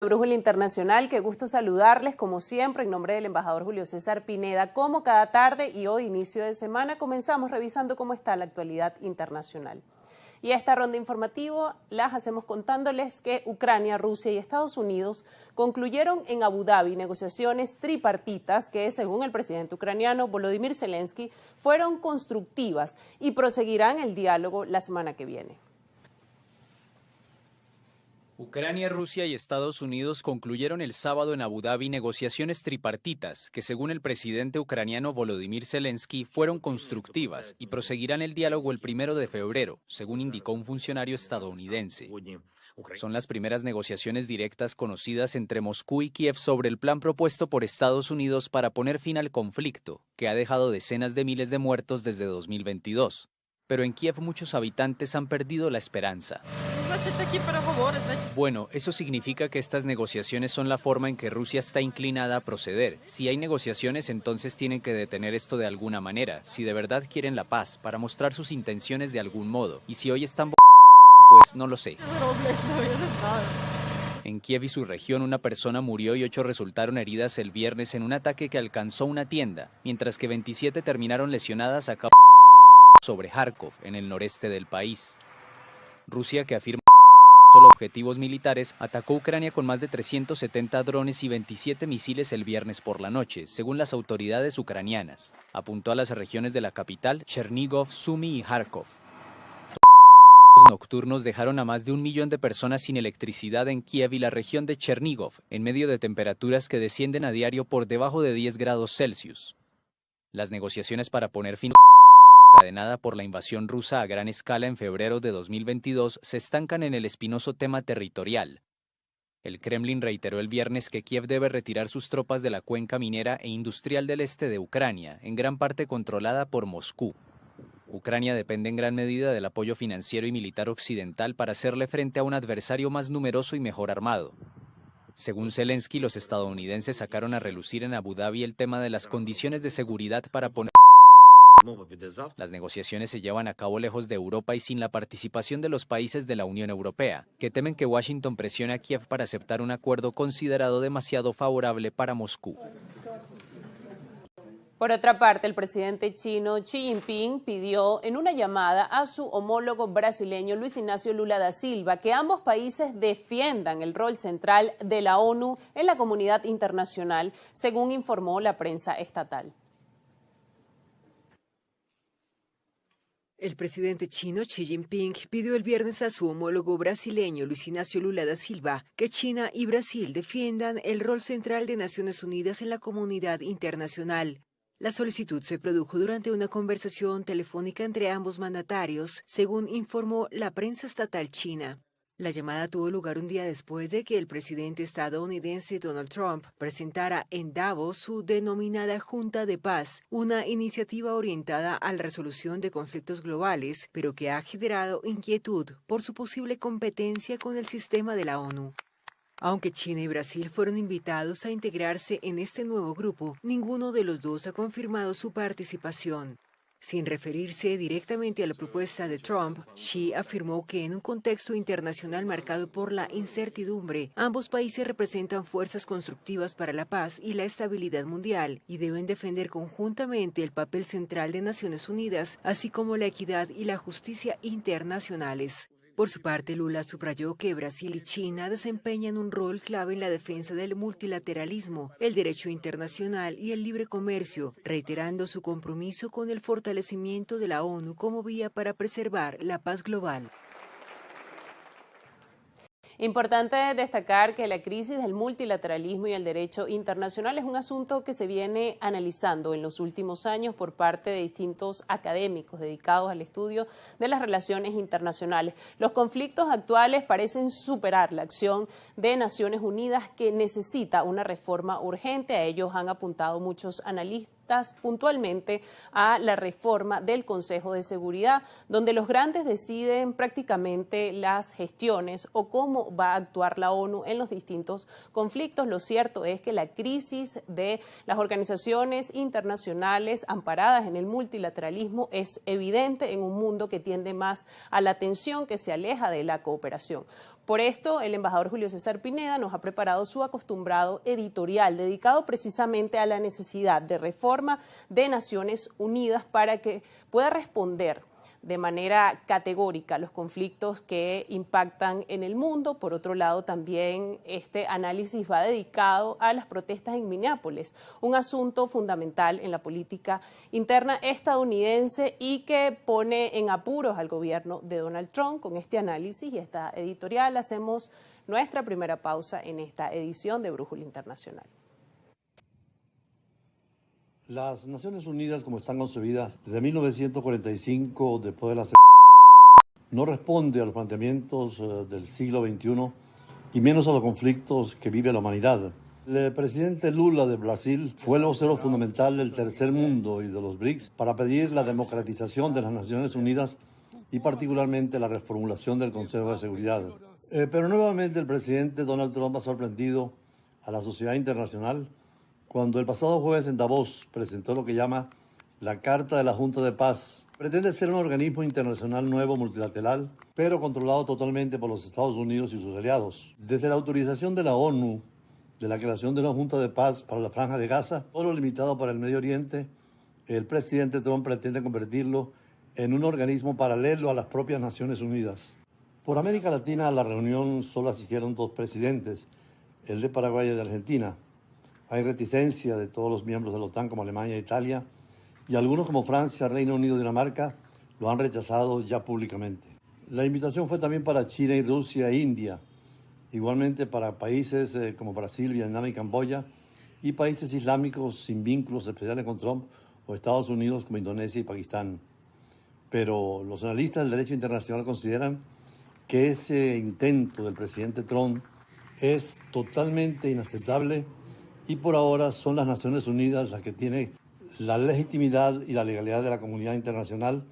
Brújula Internacional, qué gusto saludarles como siempre en nombre del embajador Julio César Pineda, como cada tarde y hoy inicio de semana comenzamos revisando cómo está la actualidad internacional. Y esta ronda informativa las hacemos contándoles que Ucrania, Rusia y Estados Unidos concluyeron en Abu Dhabi negociaciones tripartitas que, según el presidente ucraniano Volodymyr Zelensky, fueron constructivas y proseguirán el diálogo la semana que viene. Ucrania, Rusia y Estados Unidos concluyeron el sábado en Abu Dhabi negociaciones tripartitas que, según el presidente ucraniano Volodymyr Zelensky, fueron constructivas y proseguirán el diálogo el 1 de febrero, según indicó un funcionario estadounidense. Son las primeras negociaciones directas conocidas entre Moscú y Kiev sobre el plan propuesto por Estados Unidos para poner fin al conflicto, que ha dejado decenas de miles de muertos desde 2022. Pero en Kiev muchos habitantes han perdido la esperanza. Bueno, eso significa que estas negociaciones son la forma en que Rusia está inclinada a proceder. Si hay negociaciones, entonces tienen que detener esto de alguna manera, si de verdad quieren la paz, para mostrar sus intenciones de algún modo. Y si hoy están pues no lo sé. En Kiev y su región, una persona murió y 8 resultaron heridas el viernes en un ataque que alcanzó una tienda, mientras que 27 terminaron lesionadas a cabo sobre Kharkov, en el noreste del país. Rusia, que afirma solo objetivos militares, atacó Ucrania con más de 370 drones y 27 misiles el viernes por la noche, según las autoridades ucranianas. Apuntó a las regiones de la capital, Chernigov, Sumy y Kharkov. Los nocturnos dejaron a más de 1 millón de personas sin electricidad en Kiev y la región de Chernigov, en medio de temperaturas que descienden a diario por debajo de 10 grados Celsius. Las negociaciones para poner fin encadenada por la invasión rusa a gran escala en febrero de 2022 se estancan en el espinoso tema territorial. El Kremlin reiteró el viernes que Kiev debe retirar sus tropas de la cuenca minera e industrial del este de Ucrania, en gran parte controlada por Moscú. Ucrania depende en gran medida del apoyo financiero y militar occidental para hacerle frente a un adversario más numeroso y mejor armado. Según Zelensky, los estadounidenses sacaron a relucir en Abu Dhabi el tema de las condiciones de seguridad para poner. Las negociaciones se llevan a cabo lejos de Europa y sin la participación de los países de la Unión Europea, que temen que Washington presione a Kiev para aceptar un acuerdo considerado demasiado favorable para Moscú. Por otra parte, el presidente chino Xi Jinping pidió en una llamada a su homólogo brasileño Luis Ignacio Lula da Silva que ambos países defiendan el rol central de la ONU en la comunidad internacional, según informó la prensa estatal. El presidente chino Xi Jinping pidió el viernes a su homólogo brasileño Luis Ignacio Lula da Silva que China y Brasil defiendan el rol central de Naciones Unidas en la comunidad internacional. La solicitud se produjo durante una conversación telefónica entre ambos mandatarios, según informó la prensa estatal china. La llamada tuvo lugar un día después de que el presidente estadounidense Donald Trump presentara en Davos su denominada Junta de Paz, una iniciativa orientada a la resolución de conflictos globales, pero que ha generado inquietud por su posible competencia con el sistema de la ONU. Aunque China y Brasil fueron invitados a integrarse en este nuevo grupo, ninguno de los dos ha confirmado su participación. Sin referirse directamente a la propuesta de Trump, Xi afirmó que en un contexto internacional marcado por la incertidumbre, ambos países representan fuerzas constructivas para la paz y la estabilidad mundial y deben defender conjuntamente el papel central de Naciones Unidas, así como la equidad y la justicia internacionales. Por su parte, Lula subrayó que Brasil y China desempeñan un rol clave en la defensa del multilateralismo, el derecho internacional y el libre comercio, reiterando su compromiso con el fortalecimiento de la ONU como vía para preservar la paz global. Importante destacar que la crisis del multilateralismo y el derecho internacional es un asunto que se viene analizando en los últimos años por parte de distintos académicos dedicados al estudio de las relaciones internacionales. Los conflictos actuales parecen superar la acción de Naciones Unidas, que necesita una reforma urgente. A ellos han apuntado muchos analistas puntualmente a la reforma del Consejo de Seguridad, donde los grandes deciden prácticamente las gestiones o cómo va a actuar la ONU en los distintos conflictos. Lo cierto es que la crisis de las organizaciones internacionales amparadas en el multilateralismo es evidente en un mundo que tiende más a la tensión, que se aleja de la cooperación. Por esto, el embajador Julio César Pineda nos ha preparado su acostumbrado editorial dedicado precisamente a la necesidad de reforma de Naciones Unidas para que pueda responder de manera categórica los conflictos que impactan en el mundo. Por otro lado, también este análisis va dedicado a las protestas en Minneapolis, un asunto fundamental en la política interna estadounidense y que pone en apuros al gobierno de Donald Trump. Con este análisis y esta editorial hacemos nuestra primera pausa en esta edición de Brújula Internacional. Las Naciones Unidas, como están concebidas desde 1945, después de la no responde a los planteamientos del siglo XXI y menos a los conflictos que vive la humanidad. El presidente Lula de Brasil fue el vocero fundamental del tercer mundo y de los BRICS para pedir la democratización de las Naciones Unidas y particularmente la reformulación del Consejo de Seguridad. Pero nuevamente el presidente Donald Trump ha sorprendido a la sociedad internacional cuando el pasado jueves en Davos presentó lo que llama la Carta de la Junta de Paz. Pretende ser un organismo internacional nuevo, multilateral, pero controlado totalmente por los Estados Unidos y sus aliados. Desde la autorización de la ONU de la creación de una Junta de Paz para la Franja de Gaza, solo limitado para el Medio Oriente, el presidente Trump pretende convertirlo en un organismo paralelo a las propias Naciones Unidas. Por América Latina a la reunión solo asistieron 2 presidentes, el de Paraguay y el de Argentina. Hay reticencia de todos los miembros de la OTAN como Alemania e Italia, y algunos como Francia, Reino Unido y Dinamarca lo han rechazado ya públicamente. La invitación fue también para China y Rusia e India, igualmente para países como Brasil, Vietnam y Camboya, y países islámicos sin vínculos especiales con Trump o Estados Unidos como Indonesia y Pakistán. Pero los analistas del derecho internacional consideran que ese intento del presidente Trump es totalmente inaceptable y por ahora son las Naciones Unidas las que tienen la legitimidad y la legalidad de la comunidad internacional,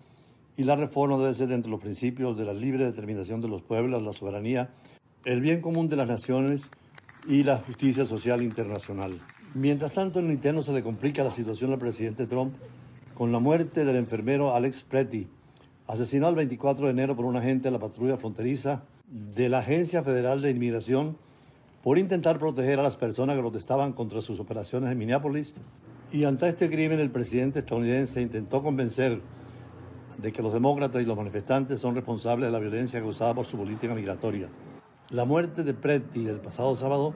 y la reforma debe ser entre los principios de la libre determinación de los pueblos, la soberanía, el bien común de las naciones y la justicia social internacional. Mientras tanto, en el interno se le complica la situación al presidente Trump con la muerte del enfermero Alex Pretty, asesinado el 24 de enero por un agente de la patrulla fronteriza de la Agencia Federal de Inmigración por intentar proteger a las personas que protestaban contra sus operaciones en Minneapolis. Y ante este crimen, el presidente estadounidense intentó convencer de que los demócratas y los manifestantes son responsables de la violencia causada por su política migratoria. La muerte de Pretty del pasado sábado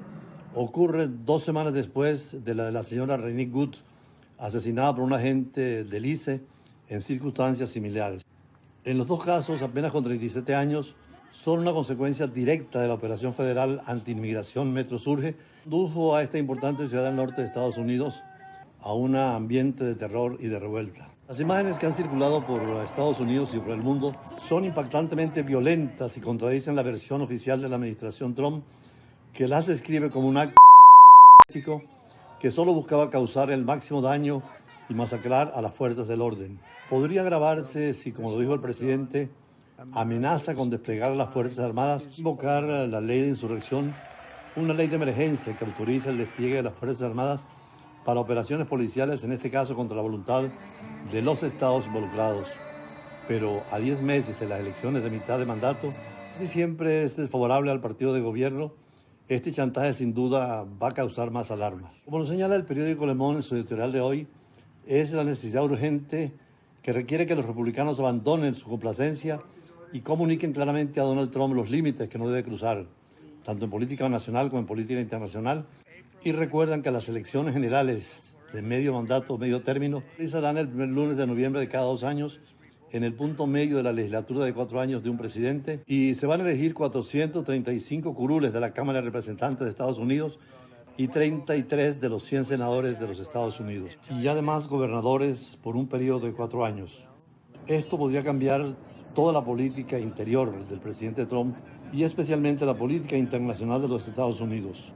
ocurre 2 semanas después de la de la señora Renee Good, asesinada por un agente del ICE en circunstancias similares. En los 2 casos, apenas con 37 años, son una consecuencia directa de la operación federal anti-inmigración Metro Surge, condujo a esta importante ciudad del norte de Estados Unidos a un ambiente de terror y de revuelta. Las imágenes que han circulado por Estados Unidos y por el mundo son impactantemente violentas y contradicen la versión oficial de la administración Trump, que las describe como un acto que solo buscaba causar el máximo daño y masacrar a las fuerzas del orden. Podría agravarse si, como lo dijo el presidente, amenaza con desplegar a las Fuerzas Armadas, invocar la ley de insurrección, una ley de emergencia que autoriza el despliegue de las Fuerzas Armadas para operaciones policiales, en este caso contra la voluntad de los estados involucrados. Pero a 10 meses de las elecciones de mitad de mandato, si siempre es desfavorable al partido de gobierno, este chantaje sin duda va a causar más alarma. Como lo señala el periódico Le Monde en su editorial de hoy, es la necesidad urgente que requiere que los republicanos abandonen su complacencia y comuniquen claramente a Donald Trump los límites que no debe cruzar, tanto en política nacional como en política internacional, y recuerdan que las elecciones generales de medio mandato, medio término, se realizarán el primer lunes de noviembre de cada 2 años, en el punto medio de la legislatura de 4 años de un presidente, y se van a elegir 435 curules de la Cámara de Representantes de Estados Unidos y 33 de los 100 senadores de los Estados Unidos, y además gobernadores por un periodo de 4 años. Esto podría cambiar toda la política interior del presidente Trump y especialmente la política internacional de los Estados Unidos.